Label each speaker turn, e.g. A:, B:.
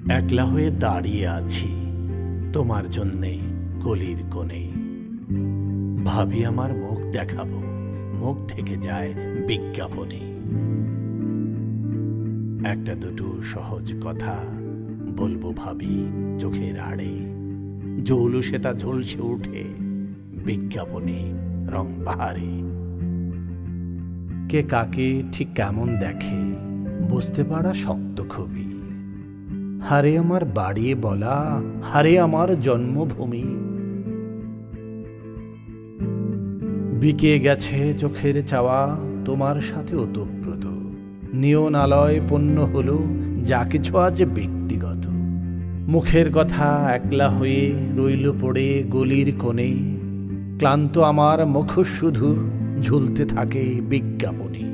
A: একলা হয়ে দাঁড়িয়ে আছি তোমার জন্যে গলির কোণে। ভাবি আমার মুখ দেখাবো, মুখ থেকে যায় বিজ্ঞাপনে। একটা দুটো সহজ কথা বলবো ভাবি চোখের আড়ে, জৌলুসে তা ঝলসে উঠে বিজ্ঞাপনে রং বাহারে। কে কাকে ঠিক কেমন দেখে বুঝতে পারা শক্ত খুবই। হারে আমার বাড়িয়ে বলা, হারে আমার জন্মভূমি। বিকে গেছে চোখের চাওয়া তোমার সাথে ওতপ্রোত। নিয়নালয় পণ্য হলো যা কিছু আজ ব্যক্তিগত। মুখের কথা একলা হয়ে রইল পড়ে গলির কোণে। ক্লান্ত আমার মুখোশ শুধু ঝুলতে থাকে বিজ্ঞাপনে।